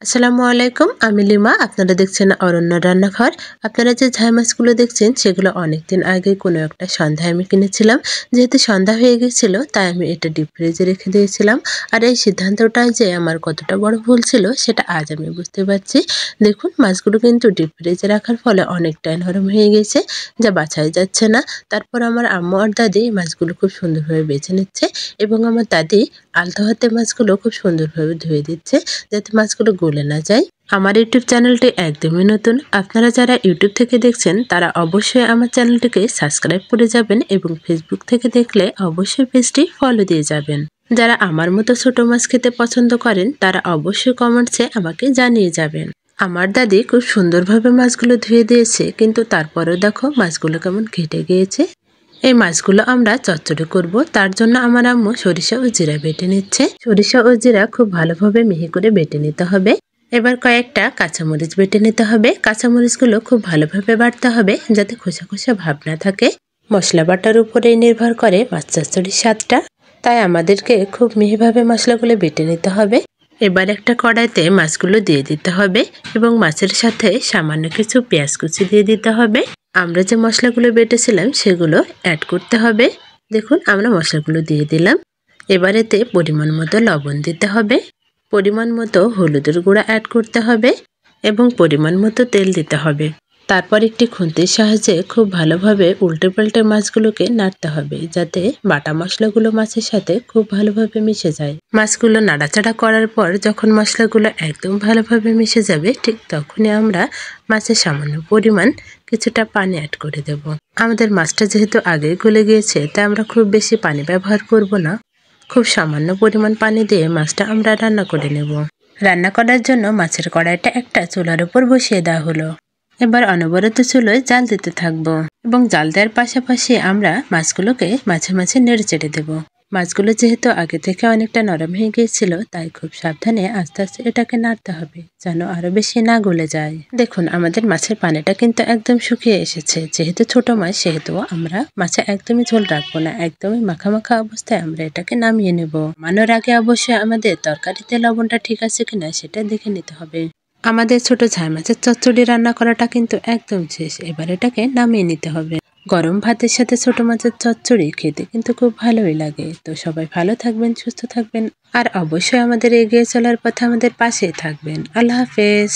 আসসালামু আলাইকুম, আমি লিমা। আপনারা দেখছেন অরণ্য রান্নাঘর। আপনারা যে ঝাই মাছগুলো দেখছেন সেগুলো অনেকদিন আগে কোনো একটা সন্ধ্যায় আমি কিনেছিলাম। যেহেতু সন্ধ্যা হয়ে গেছিল তাই আমি এটা ডিপ ফ্রিজে রেখে দিয়েছিলাম। আর এই সিদ্ধান্তটা যে আমার কতটা বড় ভুল ছিল সেটা আজ আমি বুঝতে পারছি। দেখুন, মাছগুলো কিন্তু ডিপ ফ্রিজে রাখার ফলে অনেকটাই নরম হয়ে গেছে, যা বাছাই যাচ্ছে না। তারপর আমার আম্মু আর দাদি মাছগুলো খুব সুন্দরভাবে বেছে নিচ্ছে এবং আমার দাদি আলতো হাতে মাছগুলো খুব সুন্দরভাবে ধুয়ে দিচ্ছে যাতে মাছগুলো গলে না যায়। আমার ইউটিউব চ্যানেলটি একদমই নতুন। আপনারা যারা ইউটিউব থেকে দেখছেন তারা অবশ্যই আমার চ্যানেলটিকে সাবস্ক্রাইব করে যাবেন এবং ফেসবুক থেকে দেখলে অবশ্যই পেজটি ফলো দিয়ে যাবেন। যারা আমার মতো ছোট মাছ খেতে পছন্দ করেন তারা অবশ্যই কমেন্টসে আমাকে জানিয়ে যাবেন। আমার দাদি খুব সুন্দরভাবে মাছগুলো ধুয়ে দিয়েছে, কিন্তু তারপরেও দেখো মাছগুলো কেমন ঘেটে গিয়েছে। এই মাছগুলো আমরা চচ্চড়ি করব, তার জন্য আমার আম্মু সরিষা ও জিরা বেটে নিচ্ছে। সরিষা ও জিরা খুব ভালোভাবে মিহি করে বেটে নিতে হবে। এবার কয়েকটা কাঁচামরিচ বেটে নিতে হবে। কাঁচামরিচগুলো খুব ভালোভাবে বাটতে হবে যাতে খোসা খোসা ভাব না থাকে। মশলা বাটার উপরেই নির্ভর করে মাছ চচ্চড়ির স্বাদটা, তাই আমাদেরকে খুব মিহিভাবে মশলাগুলো বেটে নিতে হবে। এবার একটা কড়াইতে মাছগুলো দিয়ে দিতে হবে এবং মাছের সাথে সামান্য কিছু পেঁয়াজ কুচি দিয়ে দিতে হবে। আমরা যে মশলাগুলো বেটেছিলাম সেগুলো অ্যাড করতে হবে। দেখুন, আমরা মশলাগুলো দিয়ে দিলাম। এবার এতে পরিমাণ মতো লবণ দিতে হবে, পরিমাণ মতো হলুদের গুঁড়া অ্যাড করতে হবে এবং পরিমাণ মতো তেল দিতে হবে। তারপর একটি খুন্তির সাহায্যে খুব ভালোভাবে উল্টে পাল্টে মাছগুলোকে নাড়তে হবে যাতে বাটা মশলাগুলো মাছের সাথে খুব ভালোভাবে মিশে যায়। মাছগুলো নাড়াচাড়া করার পর যখন মশলাগুলো একদম ভালোভাবে মিশে যাবে, ঠিক তখনই আমরা মাছের সামান্য পরিমাণ কিছুটা পানি অ্যাড করে দেব। আমাদের মাছটা যেহেতু আগে গলে গিয়েছে তাই আমরা খুব বেশি পানি ব্যবহার করব না। খুব সামান্য পরিমাণ পানি দিয়ে মাছটা আমরা রান্না করে নেব। রান্না করার জন্য মাছের কড়াইটা একটা চুলার উপর বসিয়ে দেওয়া হলো। এবার অনবরত চুলোয় জাল দিতে থাকবো এবং জাল দেওয়ার পাশাপাশি আমরা মাছগুলোকে মাঝে মাঝে নেড়ে চেড়ে দেবো। মাছগুলো যেহেতু আগে থেকে অনেকটা নরম হয়ে গিয়েছিল তাই খুব সাবধানে আস্তে আস্তে এটাকে নাড়তে হবে যেন আরো বেশি না গলে যায়। দেখুন, আমাদের মাছের পানিটা কিন্তু একদম শুকিয়ে এসেছে। যেহেতু ছোট মাছ সেহেতু আমরা মাছে একদমই ঝোল রাখবো না, একদমই মাখা মাখা অবস্থায় আমরা এটাকে নামিয়ে নেব। নামানোর আগে অবশ্যই আমাদের তরকারিতে লবণটা ঠিক আছে কিনা সেটা দেখে নিতে হবে। আমাদের ছোট ঝাই মাছের চচ্চড়ি রান্না করাটা কিন্তু একদম শেষ। এবার এটাকে নামিয়ে নিতে হবে। গরম ভাতের সাথে ছোট মাছের চচ্চড়ি খেতে কিন্তু খুব ভালোই লাগে। তো সবাই ভালো থাকবেন, সুস্থ থাকবেন আর অবশ্যই আমাদের এগিয়ে চলার পথে আমাদের পাশে থাকবেন। আল্লাহ হাফেজ।